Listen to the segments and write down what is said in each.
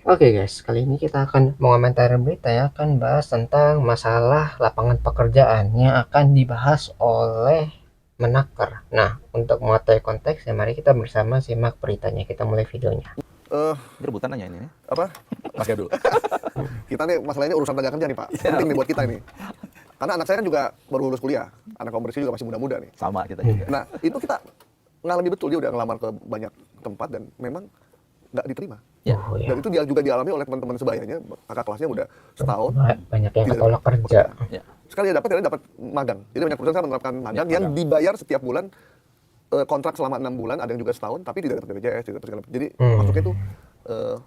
Oke guys, kali ini kita akan mengomentari berita ya, akan bahas tentang masalah lapangan pekerjaan yang akan dibahas oleh Menaker. Nah, untuk mengetahui konteksnya, mari kita bersama simak beritanya. Kita mulai videonya. Ini rebutan nanya ini. Apa? Mas Gabdul. Kita nih masalahnya urusan tenaga kerja nih Pak. Penting nih buat kita ini. Karena anak saya kan juga baru lulus kuliah. Anak komersil juga masih muda-muda nih. Sama kita juga. Nah, itu kita ngalami betul, dia udah ngelamar ke banyak tempat dan memang nggak diterima. Ya. Oh ya, Dan itu dia juga dialami oleh teman-teman sebayanya, kakak kelasnya udah setahun. banyak yang tidak ketolak dapat kerja. pekerjaan. Ya. Sekali dia dapat magang. Jadi banyak perusahaan sekarang menerapkan magang Ya, yang magang. dibayar setiap bulan, kontrak selama 6 bulan, ada yang juga setahun, tapi tidak dapat BPJS, tidak dapat segala macam. Jadi masuknya itu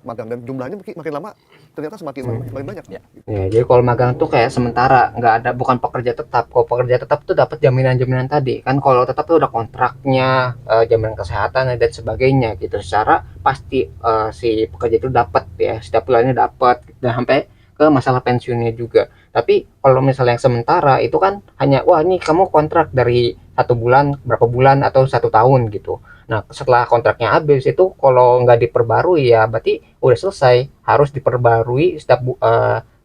magang, dan jumlahnya makin lama ternyata semakin banyak. Ya. Ya, jadi kalau magang tuh kayak sementara, nggak ada, bukan pekerja tetap. Kalau pekerja tetap tuh dapat jaminan-jaminan tadi kan. Kalau tetap tuh udah kontraknya, jaminan kesehatan dan sebagainya gitu. Secara pasti si pekerja itu dapat ya, setiap bulannya dapat dan sampai ke masalah pensiunnya juga. Tapi kalau misalnya yang sementara itu kan hanya, wah ini kamu kontrak dari 1 bulan, berapa bulan atau 1 tahun gitu. Nah, setelah kontraknya habis itu kalau nggak diperbarui ya berarti udah selesai, harus diperbarui setiap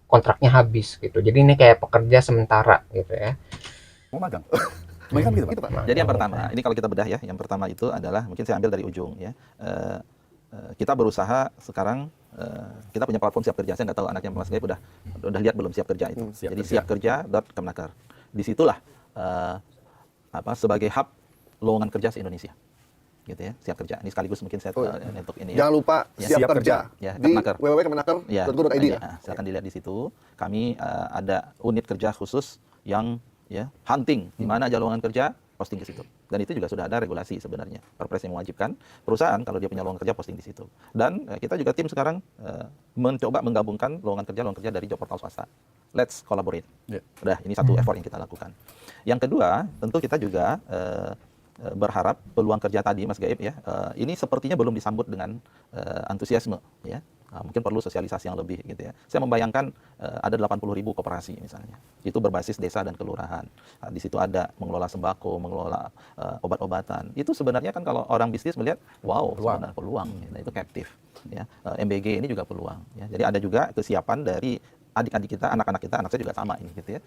kontraknya habis gitu. Jadi ini kayak pekerja sementara gitu ya. Mau magang. Kebanyakan gitu, Pak. Gitu, Pak. Jadi yang pertama, ini kalau kita bedah ya, yang pertama itu adalah mungkin saya ambil dari ujung ya. Kita berusaha sekarang, kita punya platform siap kerja. Saya nggak tahu anaknya Mas Gaib udah lihat belum siap kerja itu. Siap Jadi kerja. siapkerja.kemenaker. Disitulah sebagai hub lowongan kerja se-Indonesia. Gitu ya, siap kerja. Ini sekaligus mungkin saya untuk ini ya. Jangan lupa Ya. siap Siap kerja Ya, di Kemenaker. www.kemenaker.go.id ya. Silakan dilihat di situ. Kami ada unit kerja khusus yang ya hunting di mana ada lowongan kerja, posting ke situ. Dan itu juga sudah ada regulasi sebenarnya. Perpres yang mewajibkan perusahaan kalau dia punya lowongan kerja posting di situ. Dan kita juga tim sekarang mencoba menggabungkan lowongan kerja dari job portal swasta. Let's collaborate. Ya. Udah, ini satu effort yang kita lakukan. Yang kedua, tentu kita juga berharap peluang kerja tadi, Mas Gaib ya, ini sepertinya belum disambut dengan antusiasme ya. Mungkin perlu sosialisasi yang lebih gitu ya. Saya membayangkan ada 80.000 koperasi misalnya. Itu berbasis desa dan kelurahan. Di situ ada mengelola sembako, mengelola obat-obatan. Itu sebenarnya kan kalau orang bisnis melihat, wow, sebenarnya peluang. Nah, itu captive ya. MBG ini juga peluang ya. Jadi ada juga kesiapan dari adik-adik kita, anak-anak kita, anak saya juga sama ini gitu ya.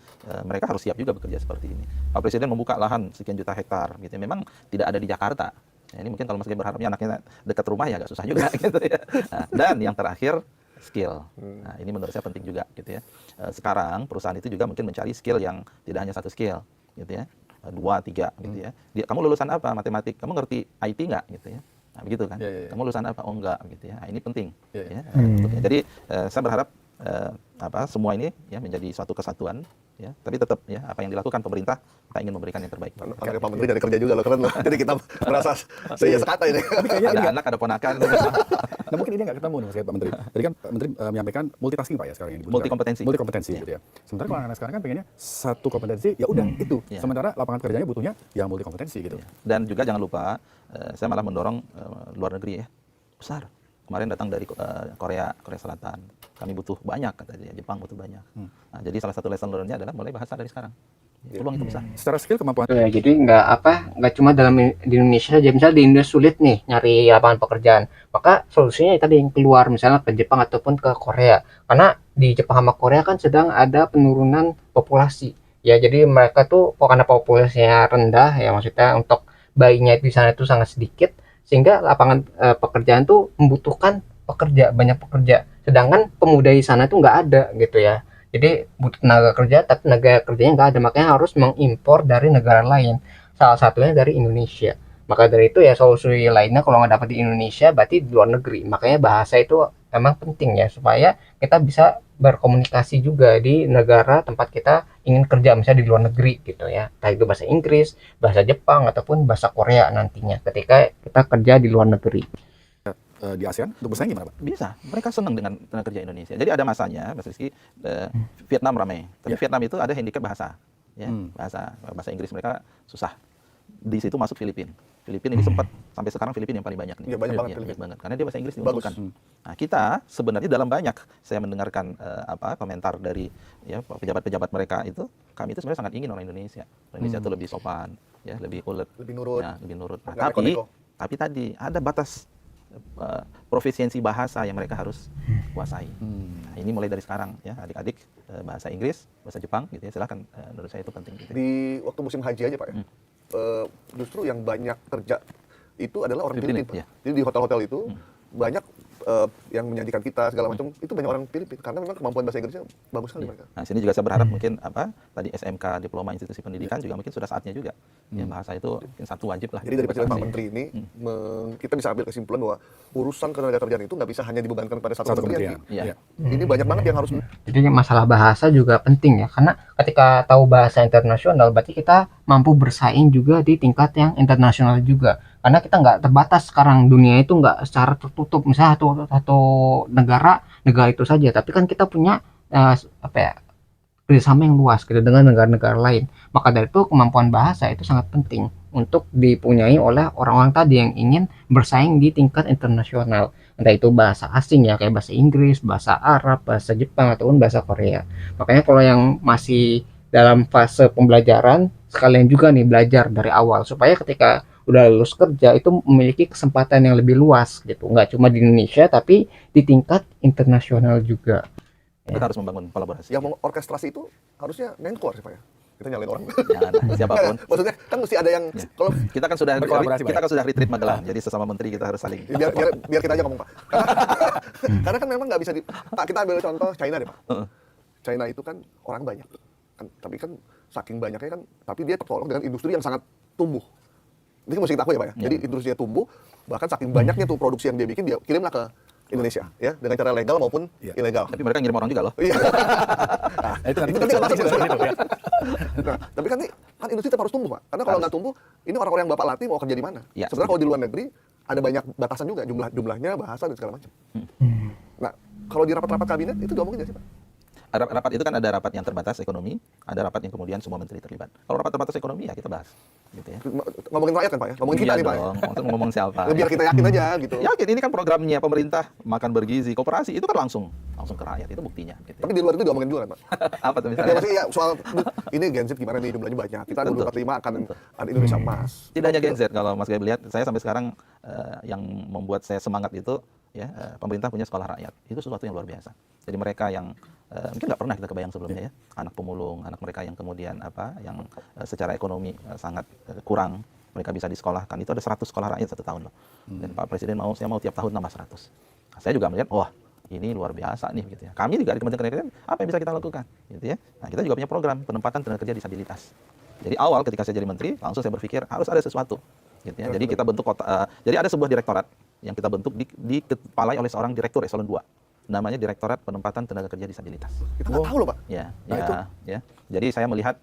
Mereka harus siap juga bekerja seperti ini. Pak Presiden membuka lahan sekian juta hektar gitu ya. Memang tidak ada di Jakarta. Nah, ini mungkin kalau Mas Gaib berharapnya anaknya dekat rumah ya agak susah juga gitu ya. Nah, dan yang terakhir skill. Nah, ini menurut saya penting juga gitu ya. Sekarang perusahaan itu juga mungkin mencari skill yang tidak hanya satu skill gitu ya. 2, 3 gitu ya. Kamu lulusan apa? Matematik. Kamu ngerti IT nggak gitu ya. Nah, begitu kan. Kamu lulusan apa? Oh enggak gitu ya. Nah, ini penting ya. Jadi saya berharap semua ini ya menjadi suatu kesatuan ya, tapi tetap ya apa yang dilakukan pemerintah kita ingin memberikan yang terbaik. Anaknya Pak Menteri dari kerja juga loh, keren loh. Jadi kita merasa saya sekata ini. Ada anak, ada ponakan. Nah mungkin ini nggak ketemu nih Mas Pak Menteri. Tadi kan Pak Menteri menyampaikan multitasking Pak ya sekarang yang dibutuhkan. Multikompetensi. Multikompetensi gitu ya. Sementara kalau anak sekarang kan pengennya satu kompetensi ya udah itu. Ya. Sementara lapangan kerjanya butuhnya yang multikompetensi gitu. Dan juga jangan lupa saya malah mendorong luar negeri ya. Besar. Kemarin datang dari Korea Selatan. Kami butuh banyak kata dia, Jepang butuh banyak. Nah, jadi salah satu lesson learn-nya adalah mulai bahasa dari sekarang. Peluang itu besar. Secara skill kemampuan Ya, jadi nggak cuma di Indonesia saja. Misalnya di Indonesia sulit nih nyari lapangan pekerjaan, maka solusinya tadi yang keluar misalnya ke Jepang ataupun ke Korea. Karena di Jepang sama Korea kan sedang ada penurunan populasi. Ya, jadi mereka tuh karena populasinya rendah ya, maksudnya untuk bayinya di sana itu sangat sedikit, sehingga lapangan pekerjaan tuh membutuhkan banyak pekerja. Sedangkan pemuda di sana tuh nggak ada gitu ya. Jadi butuh tenaga kerja, tapi tenaga kerjanya nggak ada, makanya harus mengimpor dari negara lain. Salah satunya dari Indonesia. Maka dari itu ya solusi lainnya kalau nggak dapat di Indonesia, berarti di luar negeri. Makanya bahasa itu emang penting ya, supaya kita bisa berkomunikasi juga di negara tempat kita ingin kerja, misalnya di luar negeri gitu ya. Entah itu bahasa Inggris, bahasa Jepang, ataupun bahasa Korea nantinya ketika kita kerja di luar negeri. di ASEAN untuk bersaing gimana Pak? Bisa. Mereka senang dengan tenaga kerja Indonesia. Jadi ada masanya, Mas Rizky, Vietnam ramai. Tapi Vietnam itu ada handicap bahasa. Ya, bahasa Inggris mereka susah. Di situ masuk Filipina. Filipina ini sempat sampai sekarang Filipina yang paling banyak nih. Iya, banyak banget banyak banget. Karena dia bahasa Inggris Bagus. diunggulkan. Nah, kita sebenarnya dalam banyak saya mendengarkan komentar dari ya pejabat-pejabat mereka itu, kami itu sebenarnya sangat ingin orang Indonesia. Orang Indonesia itu lebih sopan, ya, lebih ulet, Lebih nurut. ya, lebih nurut. Nah, Nggak neko-neko. tapi tadi ada batas profesiensi bahasa yang mereka harus kuasai. Nah, ini mulai dari sekarang ya, adik-adik bahasa Inggris, bahasa Jepang gitu ya, silakan. Menurut saya itu penting gitu. Di waktu musim haji aja Pak ya, justru yang banyak kerja itu adalah orang Filipina, Filipina. ya. Jadi di hotel-hotel itu banyak yang menyajikan kita segala macam itu banyak orang Filipina karena memang kemampuan bahasa Inggrisnya bagus sekali mereka. Nah, sini juga saya berharap mungkin tadi SMK Diploma Institusi Pendidikan juga mungkin sudah saatnya juga. Ya, bahasa itu mungkin satu wajib lah. Jadi dari penjelasan Pak Bahasa Menteri ini kita bisa ambil kesimpulan bahwa urusan ketenagakerjaan itu nggak bisa hanya dibebankan pada satu Satu kementerian. kementerian. Iya. Ini banyak banget yang harus Jadi masalah bahasa juga penting ya, karena ketika tahu bahasa internasional berarti kita mampu bersaing juga di tingkat yang internasional juga. Karena kita nggak terbatas sekarang, dunia itu nggak secara tertutup, misalnya satu negara itu saja, tapi kan kita punya kerjasama yang luas gitu dengan negara-negara lain. Maka dari itu kemampuan bahasa itu sangat penting untuk dipunyai oleh orang-orang tadi yang ingin bersaing di tingkat internasional. Entah itu bahasa asing ya, kayak bahasa Inggris, bahasa Arab, bahasa Jepang, ataupun bahasa Korea. Makanya kalau yang masih dalam fase pembelajaran, sekalian juga nih belajar dari awal, supaya ketika udah lulus kerja itu memiliki kesempatan yang lebih luas gitu. Nggak cuma di Indonesia, tapi di tingkat internasional juga. Kita harus membangun kolaborasi. yang mau orkestrasi itu harusnya Menko sih Pak ya. Kita nyalain orang. Jangan, siapapun. Maksudnya kan mesti ada yang kalau Kita kan sudah Berkolaborasi, Pak, ya? retreat Magelang. Jadi sesama menteri kita harus saling biar kita aja ngomong Pak. Karena kan memang nggak bisa Pak, kita ambil contoh China deh Pak. China itu kan orang banyak. Tapi kan saking banyaknya kan, tapi dia tertolong dengan industri yang sangat tumbuh. Ini mesti kita akui ya Pak ya. Jadi industrinya tumbuh, bahkan saking banyaknya tuh produksi yang dia bikin, dia kirimlah ke Indonesia ya, dengan cara legal maupun ilegal. Tapi mereka ngirim orang juga loh. Iya. Nah, itu nanti Itu nanti kita masuk bahas itu. itu, ya. Nah, tapi kan nih, kan industri tetap harus tumbuh Pak. Karena kalau nggak tumbuh, ini orang-orang yang Bapak latih mau kerja di mana? Ya, Sebenarnya kalau di luar negeri ada banyak batasan juga, jumlahnya, bahasa dan segala macam. Nah, kalau di rapat-rapat kabinet itu diomongin nggak sih Pak? Rapat itu kan ada rapat yang terbatas ekonomi, ada rapat yang kemudian semua menteri terlibat. Kalau rapat terbatas ekonomi ya kita bahas, gitu ya. Ngomongin rakyat kan Pak ya? Ngomongin kita Iya nih Pak ya? dong, maksudnya ngomong siapa? Biar kita yakin aja gitu. Yakin ini kan programnya pemerintah makan bergizi, koperasi itu kan langsung ke rakyat, itu buktinya. Gitu. Tapi di luar itu diomongin juga kan Pak? Apa tuh Ya misalnya? pasti ya soal ini Gen Z gimana nih, jumlahnya banyak. Kita 2045 akan ada Indonesia emas. Tidak hanya Gen Z, kalau Mas Gaib lihat, saya sampai sekarang yang membuat saya semangat itu, ya pemerintah punya sekolah rakyat. Itu sesuatu yang luar biasa. Jadi mereka yang mungkin nggak pernah kita kebayang sebelumnya ya, anak pemulung, anak mereka yang kemudian yang secara ekonomi sangat kurang, mereka bisa disekolahkan. Itu ada 100 sekolah rakyat satu tahun loh. Dan Pak Presiden saya mau tiap tahun nambah 100. Nah, saya juga melihat, wah ini luar biasa nih gitu ya. Kami juga di Kementerian Pendidikan, apa yang bisa kita lakukan gitu ya. Nah, kita juga punya program penempatan tenaga kerja disabilitas. Jadi awal ketika saya jadi menteri, langsung saya berpikir harus ada sesuatu gitu ya. Jadi kita bentuk jadi ada sebuah direktorat yang kita bentuk dikepalai oleh seorang direktur eselon 2. Namanya Direktorat Penempatan Tenaga Kerja Disabilitas. Kita nggak tahu loh Pak. Ya, Nah, ya. Jadi saya melihat,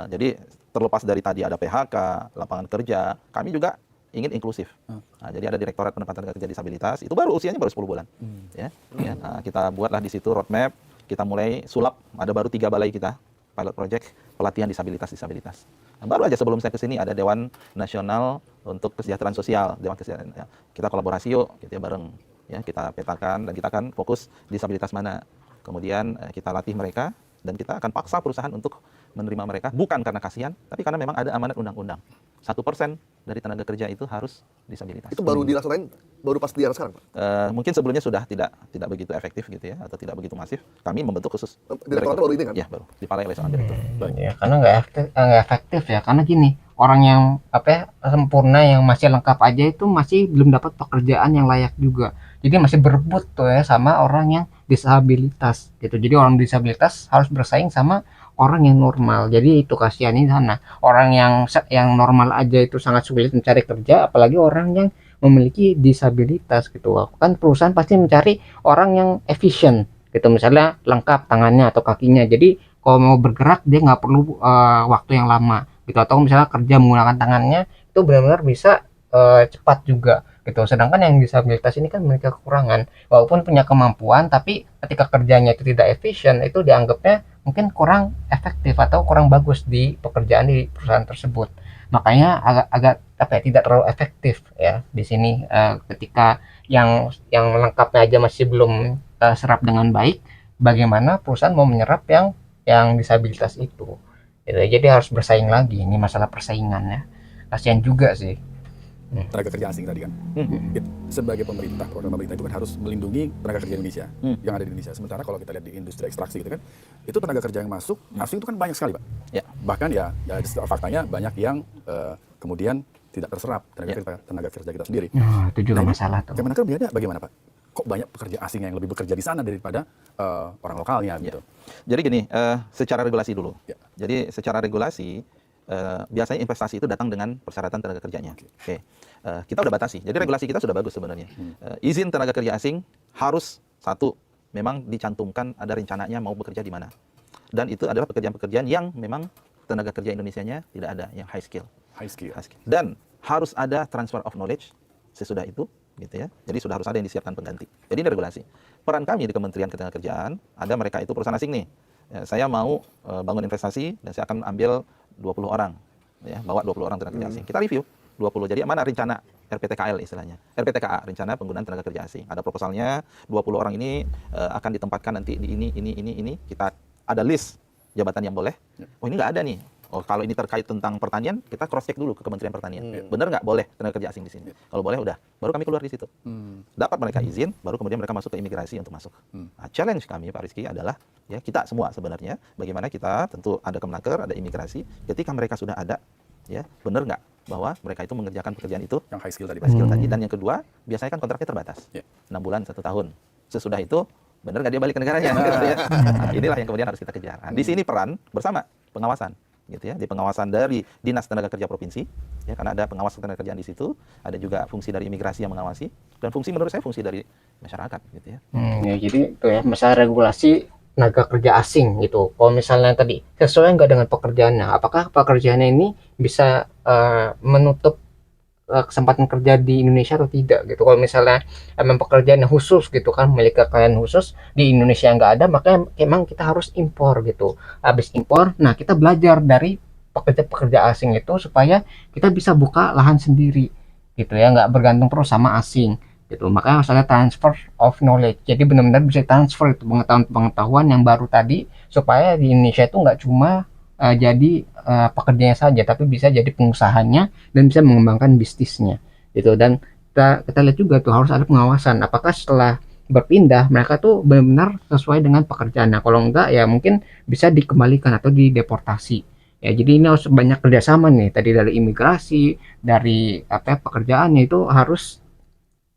jadi terlepas dari tadi ada PHK, lapangan kerja, kami juga ingin inklusif. Nah, jadi ada Direktorat Penempatan Tenaga Kerja Disabilitas, itu usianya baru 10 bulan. Nah, kita buatlah di situ roadmap, kita mulai sulap, ada baru 3 balai kita, pilot project, pelatihan disabilitas. Nah, baru aja sebelum saya ke sini ada Dewan Nasional untuk Kesejahteraan Sosial, Dewan Kesejahteraan. Ya. Kita kolaborasi yuk, gitu ya, bareng. Ya, kita petakan dan kita akan fokus disabilitas mana. Kemudian kita latih mereka dan kita akan paksa perusahaan untuk menerima mereka bukan karena kasihan, tapi karena memang ada amanat undang-undang. 1% dari tenaga kerja itu harus disabilitas. Itu baru dilaksanain baru pas di era sekarang Pak. Mungkin sebelumnya sudah tidak begitu efektif gitu ya, atau tidak begitu masif. Kami membentuk khusus Direktorat baru ini kan? Ya, baru dipalai oleh seorang direktur. Ya, karena nggak efektif ya, karena gini, orang yang sempurna yang masih lengkap aja itu masih belum dapat pekerjaan yang layak juga. Jadi masih berebut tuh ya sama orang yang disabilitas gitu. Jadi orang disabilitas harus bersaing sama orang yang normal. Jadi itu kasihan di sana. Orang yang normal aja itu sangat sulit mencari kerja, apalagi orang yang memiliki disabilitas gitu. Kan perusahaan pasti mencari orang yang efisien gitu, misalnya lengkap tangannya atau kakinya. Jadi kalau mau bergerak dia nggak perlu waktu yang lama gitu, atau misalnya kerja menggunakan tangannya itu benar-benar bisa cepat juga gitu. Sedangkan yang disabilitas ini kan mereka kekurangan, walaupun punya kemampuan, tapi ketika kerjanya itu tidak efisien, itu dianggapnya mungkin kurang efektif atau kurang bagus di pekerjaan di perusahaan tersebut. Makanya agak tidak terlalu efektif ya di sini ketika yang lengkapnya aja masih belum serap dengan baik, bagaimana perusahaan mau menyerap yang disabilitas itu gitu. Jadi harus bersaing lagi, ini masalah persaingannya, kasihan juga sih. tenaga kerja asing tadi kan. Sebagai pemerintah, program pemerintah itu kan harus melindungi tenaga kerja Indonesia yang ada di Indonesia. Sementara kalau kita lihat di industri ekstraksi gitu kan, itu tenaga kerja yang masuk asing itu kan banyak sekali, Pak. Ya. Bahkan ya faktanya banyak yang kemudian tidak terserap tenaga kerja kita sendiri. Nah, itu juga Nah, ini masalah tuh. Kemenaker melihatnya bagaimana, Pak? Kok banyak pekerja asing yang lebih bekerja di sana daripada orang lokalnya gitu? Jadi gini, secara regulasi dulu. Ya. Jadi secara regulasi biasanya investasi itu datang dengan persyaratan tenaga kerjanya. Oke. Kita udah batasi. Jadi regulasi kita sudah bagus sebenarnya. Izin tenaga kerja asing harus satu memang dicantumkan ada rencananya mau bekerja di mana. Dan itu adalah pekerjaan-pekerjaan yang memang tenaga kerja Indonesianya tidak ada yang high skill. High skill. Dan harus ada transfer of knowledge sesudah itu, gitu ya. Jadi sudah harus ada yang disiapkan pengganti. Jadi ini regulasi. Peran kami di Kementerian Ketenagakerjaan, ada mereka itu perusahaan asing nih. Ya, saya mau bangun investasi dan saya akan ambil 20 orang, ya, bawa 20 orang tenaga kerja asing. Kita review 20. Jadi mana rencana RPTKL istilahnya. RPTKA, rencana penggunaan tenaga kerja asing. Ada proposalnya, 20 orang ini akan ditempatkan nanti di ini. Kita ada list jabatan yang boleh. Oh, ini nggak ada nih. Oh, kalau ini terkait tentang pertanian, kita cross check dulu ke Kementerian Pertanian. Benar nggak boleh tenaga kerja asing di sini? Kalau boleh udah, baru kami keluar di situ. Dapat mereka izin, baru kemudian mereka masuk ke imigrasi untuk masuk. Nah, challenge kami Pak Rizky adalah ya kita semua sebenarnya bagaimana kita tentu ada Kemenaker, ada imigrasi, ketika mereka sudah ada, ya benar nggak bahwa mereka itu mengerjakan pekerjaan itu Yang high skill tadi. high skill tadi. Dan yang kedua, biasanya kan kontraknya terbatas, Ya. 6 bulan 1 tahun. Sesudah itu benar nggak dia balik ke negaranya? Gitu ya. Nah, inilah yang kemudian harus kita kejar. Nah, di sini peran bersama pengawasan. Gitu ya, di pengawasan dari Dinas Tenaga Kerja Provinsi, ya karena ada pengawas tenaga kerjaan di situ, ada juga fungsi dari imigrasi yang mengawasi, dan fungsi menurut saya fungsi dari masyarakat, gitu ya. Ya, jadi itu ya masalah regulasi tenaga kerja asing gitu. Kalau misalnya tadi sesuai nggak dengan pekerjaannya, apakah pekerjaannya ini bisa menutup kesempatan kerja di Indonesia atau tidak gitu. Kalau misalnya emang pekerjaan yang khusus gitu kan, memiliki kekayaan khusus di Indonesia yang nggak ada, maka emang kita harus impor gitu. Habis impor, nah kita belajar dari pekerja-pekerja asing itu supaya kita bisa buka lahan sendiri gitu ya, nggak bergantung terus sama asing gitu. Makanya harus ada transfer of knowledge. Jadi benar-benar bisa transfer itu pengetahuan yang baru tadi supaya di Indonesia itu nggak cuma jadi pekerjanya saja, tapi bisa jadi pengusahanya dan bisa mengembangkan bisnisnya gitu. Dan kita lihat juga tuh harus ada pengawasan apakah setelah berpindah mereka tuh benar-benar sesuai dengan pekerjaannya. Kalau enggak ya mungkin bisa dikembalikan atau dideportasi ya. Jadi ini harus banyak kerjasama nih, tadi dari imigrasi, dari pekerjaannya itu harus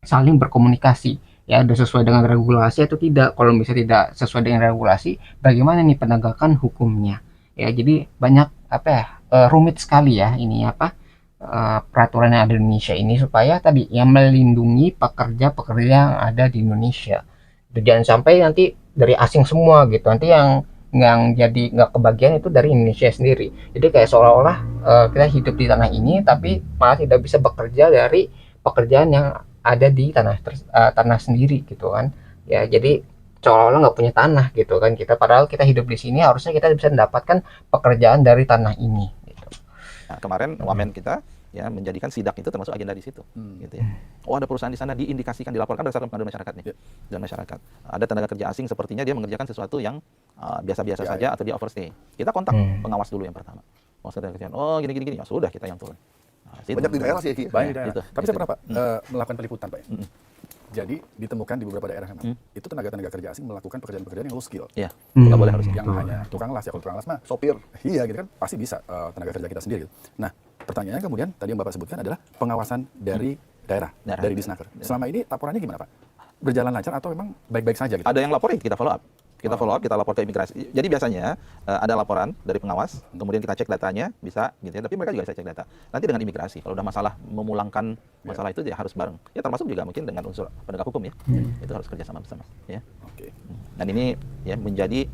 saling berkomunikasi ya, udah sesuai dengan regulasi atau tidak. Kalau misalnya tidak sesuai dengan regulasi, bagaimana nih penegakan hukumnya ya. Jadi banyak rumit sekali ya ini peraturan yang ada di Indonesia ini, supaya tadi yang melindungi pekerja-pekerja yang ada di Indonesia. Jangan sampai nanti dari asing semua gitu, nanti yang jadi nggak kebagian itu dari Indonesia sendiri. Jadi kayak seolah-olah kita hidup di tanah ini tapi malah tidak bisa bekerja dari pekerjaan yang ada di tanah sendiri gitu kan ya. Jadi seolah-olah nggak punya tanah gitu kan kita, padahal kita hidup di sini harusnya kita bisa mendapatkan pekerjaan dari tanah ini gitu. Nah, kemarin wamen kita ya menjadikan sidak itu termasuk agenda di situ, gitu ya. Oh, ada perusahaan di sana diindikasikan, dilaporkan berdasarkan pengaduan masyarakat nih. Dan masyarakat ada tenaga kerja asing sepertinya dia mengerjakan sesuatu yang biasa-biasa saja atau dia overstay. Kita kontak pengawas dulu yang pertama. Pengawas tenaga kerjaan. Oh, gini. Ya sudah, kita yang turun. Nah, Banyak di daerah sih ya, Ki. Banyak di daerah. Gitu, Tapi gitu. saya pernah, Pak, melakukan peliputan, Pak. Jadi ditemukan di beberapa daerah memang itu tenaga kerja asing melakukan pekerjaan-pekerjaan yang low skill. Iya, nggak boleh harusnya. Yang hanya tukang las, ya kalau tukang las mah Sopir. iya gitu kan pasti bisa tenaga kerja kita sendiri gitu. Nah, pertanyaannya kemudian tadi yang Bapak sebutkan adalah pengawasan dari daerah, dari Disnaker. Selama ini laporannya gimana, Pak? Berjalan lancar atau memang baik-baik saja gitu? Ada yang lapor, kita follow up. Kita follow up, kita lapor ke imigrasi. Jadi biasanya ada laporan dari pengawas, kemudian kita cek datanya, bisa gitu ya. Tapi mereka juga bisa cek data. Nanti dengan imigrasi, kalau udah masalah memulangkan masalah itu ya harus bareng. Ya termasuk juga mungkin dengan unsur penegak hukum ya. Itu harus kerjasama bersama. Ya. Oke. Dan ini ya menjadi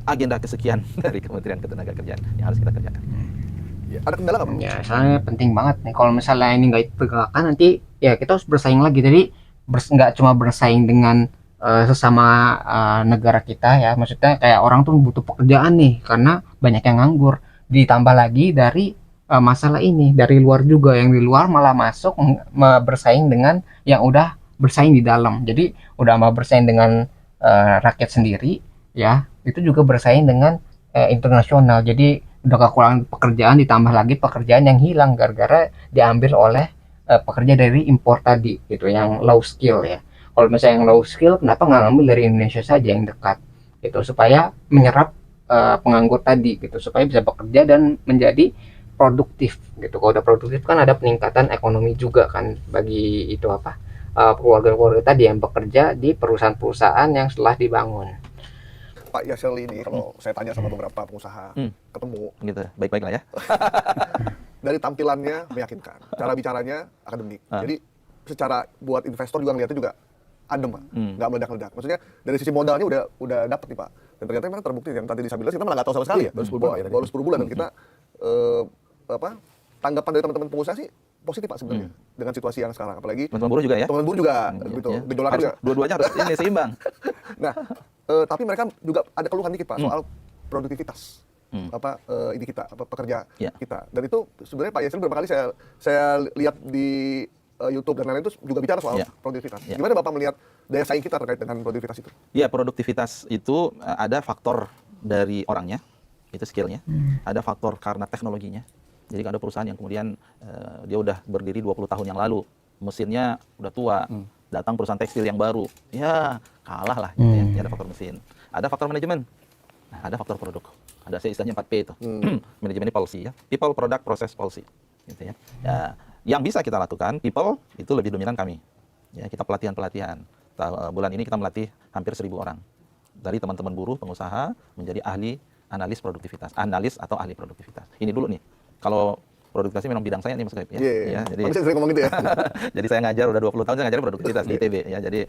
agenda kesekian dari Kementerian Ketenagakerjaan yang harus kita kerjakan. Ya. Ada kendala nggak, Pak? Ya soalnya penting banget nih, kalau misalnya ini nggak ditegakkan nanti ya kita harus bersaing lagi. Jadi nggak cuma bersaing dengan sesama negara kita ya, maksudnya kayak orang tuh butuh pekerjaan nih karena banyak yang nganggur, ditambah lagi dari masalah ini dari luar juga, yang di luar malah masuk bersaing dengan yang udah bersaing di dalam. Jadi udah mau bersaing dengan rakyat sendiri ya, itu juga bersaing dengan internasional. Jadi udah kekurangan pekerjaan, ditambah lagi pekerjaan yang hilang gara-gara diambil oleh pekerja dari impor tadi gitu, yang low skill ya. Kalau misalnya yang low skill, kenapa nggak ngambil dari Indonesia saja yang dekat gitu, supaya menyerap penganggur tadi gitu, supaya bisa bekerja dan menjadi produktif gitu. Kalau udah produktif kan ada peningkatan ekonomi juga kan bagi itu apa, keluarga-keluarga tadi yang bekerja di perusahaan-perusahaan yang setelah dibangun. Pak Yasserli ini kalau saya tanya sama beberapa pengusaha ketemu, Gitu. Baik-baik lah ya. dari tampilannya meyakinkan, cara bicaranya akademik. Jadi secara buat investor juga ngeliatnya juga adem, Pak. Nggak meledak-meledak. Maksudnya dari sisi modalnya udah dapet nih, Pak. Dan ternyata memang terbukti yang tadi disabilitas kita malah nggak tahu sama sekali ya, baru 10 bulan dan kita tanggapan dari teman-teman pengusaha sih positif, Pak, sebenarnya dengan situasi yang sekarang, apalagi Teman-teman buruh juga ya. teman-teman buruh juga gitu, Ya. gejolak Harus, juga. dua-duanya harus ini seimbang. Nah, tapi mereka juga ada keluhan dikit, Pak, soal produktivitas. Ini kita pekerja Ya. kita, dan itu sebenarnya Pak Yasir beberapa kali saya lihat di YouTube dan lain-lain itu juga bicara soal Ya. produktivitas. Ya. Gimana Bapak melihat daya saing kita terkait dengan produktivitas itu? Ya, produktivitas itu ada faktor dari orangnya, itu skillnya. Ada faktor karena teknologinya. Jadi ada perusahaan yang kemudian dia udah berdiri 20 tahun yang lalu, mesinnya udah tua, datang perusahaan tekstil yang baru, ya kalah lah gitu ya. Ini ada faktor mesin. Ada faktor manajemen, nah, ada faktor produk. Ada istilahnya 4P itu. Manajemen policy ya. People, product, process, policy. Gitu ya. Yang bisa kita lakukan, people itu lebih dominan kami. Ya, kita pelatihan-pelatihan. Bulan ini kita melatih hampir 1.000 orang. Dari teman-teman buruh, pengusaha, menjadi ahli analis produktivitas. Analis atau ahli produktivitas. Ini dulu nih. Kalau produktivitas memang bidang saya nih Mas Gaib ya. Ya, jadi Tapi saya sering ngomong gitu ya. jadi saya ngajar udah 20 tahun saya ngajar produktivitas di ITB ya. Jadi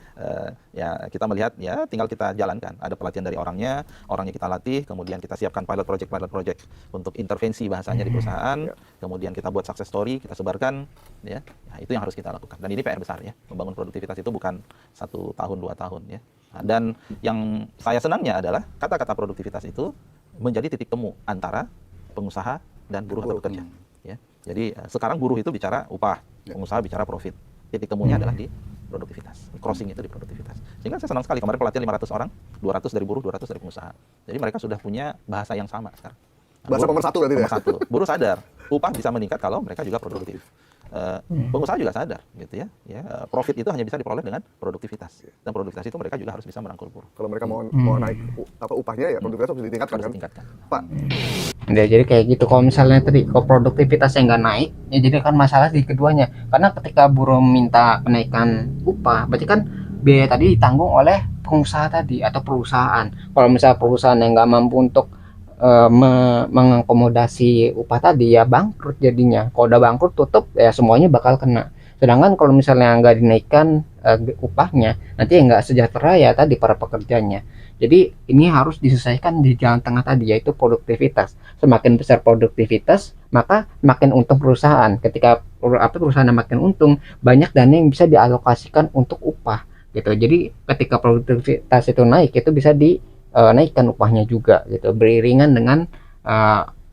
ya kita melihat ya tinggal kita jalankan. Ada pelatihan dari orangnya kita latih, kemudian kita siapkan pilot project untuk intervensi bahasanya di perusahaan. Kemudian kita buat success story, kita sebarkan ya. Nah, itu yang harus kita lakukan. Dan ini PR besar ya. Membangun produktivitas itu bukan 1 tahun 2 tahun ya. Nah, dan yang saya senangnya adalah kata-kata produktivitas itu menjadi titik temu antara pengusaha dan buruh atau pekerja. Ya. Jadi sekarang buruh itu bicara upah, pengusaha bicara profit. Titik temunya adalah di produktivitas. Crossing itu di produktivitas. Sehingga saya senang sekali kemarin pelatihan 500 orang, 200 dari buruh, 200 dari pengusaha. Jadi mereka sudah punya bahasa yang sama sekarang. Nah, Bahasa buruh- nomor satu berarti ya? nomor satu. Buruh sadar, upah bisa meningkat kalau mereka juga produktif. Pengusaha juga sadar, gitu ya. Profit itu hanya bisa diperoleh dengan produktivitas. Dan produktivitas itu mereka juga harus bisa merangkul buruh. Kalau mereka mau naik upahnya ya produktivitas harus ditingkatkan Harus kan? ditingkatkan. Pak, Ya, jadi kayak gitu. Kalau misalnya tadi kalau produktivitasnya nggak naik, ya jadi kan masalah di keduanya. Karena ketika buruh minta kenaikan upah, berarti kan biaya tadi ditanggung oleh pengusaha tadi atau perusahaan. Kalau misalnya perusahaan yang nggak mampu untuk mengakomodasi upah tadi, ya bangkrut jadinya. Kalau udah bangkrut tutup, ya semuanya bakal kena. Sedangkan kalau misalnya nggak dinaikkan upahnya, nanti ya nggak sejahtera ya tadi para pekerjanya. Jadi ini harus diselesaikan di jalan tengah tadi, yaitu produktivitas. Semakin besar produktivitas, maka makin untung perusahaan. Ketika perusahaan makin untung, banyak dana yang bisa dialokasikan untuk upah gitu. Jadi ketika produktivitas itu naik, itu bisa dinaikkan upahnya juga gitu, beriringan dengan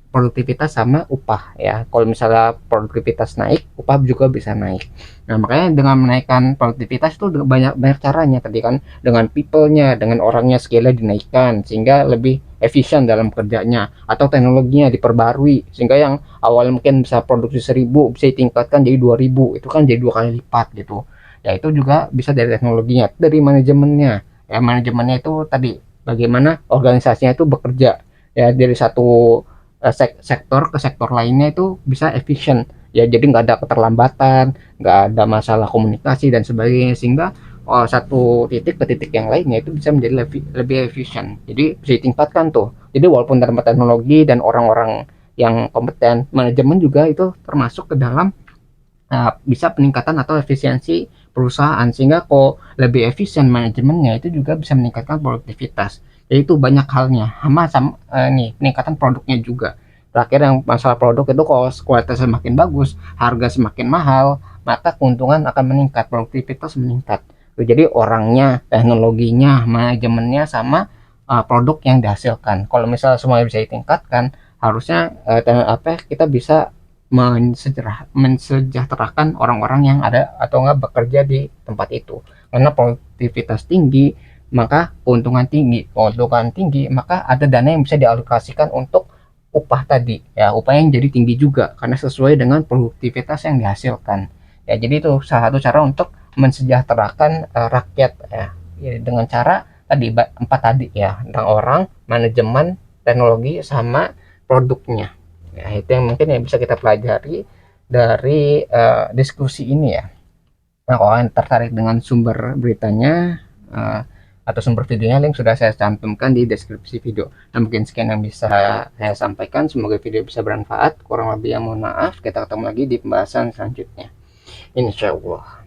produktivitas sama upah ya. Kalau misalnya produktivitas naik, upah juga bisa naik. Nah, makanya dengan menaikkan produktivitas itu banyak caranya tadi kan, dengan people-nya, dengan orangnya, skill-nya dinaikkan sehingga lebih efisien dalam kerjanya, atau teknologinya diperbarui sehingga yang awal mungkin bisa produksi 1.000 bisa ditingkatkan jadi 2.000, itu kan jadi 2 kali lipat gitu. Ya itu juga bisa dari teknologinya, dari manajemennya. Ya manajemennya itu tadi bagaimana organisasinya itu bekerja ya, dari satu sektor ke sektor lainnya itu bisa efisien ya, jadi nggak ada keterlambatan, nggak ada masalah komunikasi dan sebagainya, sehingga satu titik ke titik yang lainnya itu bisa menjadi lebih efisien. Jadi bisa ditingkatkan tuh. Jadi walaupun dalam teknologi dan orang-orang yang kompeten, manajemen juga itu termasuk ke dalam bisa peningkatan atau efisiensi perusahaan, sehingga kok lebih efisien manajemennya itu juga bisa meningkatkan produktivitas. Yaitu banyak halnya sama nih peningkatan produknya juga. Terakhir yang masalah produk itu, kalau kualitasnya semakin bagus, harga semakin mahal, maka keuntungan akan meningkat, produktivitas meningkat. Jadi orangnya, teknologinya, manajemennya, sama produk yang dihasilkan. Kalau misalnya semuanya bisa ditingkatkan, harusnya kita bisa mensejahterakan orang-orang yang ada atau enggak bekerja di tempat itu. Karena produktivitas tinggi, maka keuntungan tinggi, maka ada dana yang bisa dialokasikan untuk upah tadi ya, upah yang jadi tinggi juga karena sesuai dengan produktivitas yang dihasilkan. Ya, jadi itu salah satu cara untuk mensejahterakan rakyat ya. Ya, dengan cara tadi 4 tadi ya, tentang orang, manajemen, teknologi, sama produknya. Ya, itu yang mungkin yang bisa kita pelajari dari diskusi ini ya. Nah, kalau kalian tertarik dengan sumber beritanya atau sumber videonya, link sudah saya cantumkan di deskripsi video. Nah, mungkin sekian yang bisa saya sampaikan. Semoga video bisa bermanfaat. Kurang lebih yang mohon maaf. Kita ketemu lagi di pembahasan selanjutnya, insya Allah.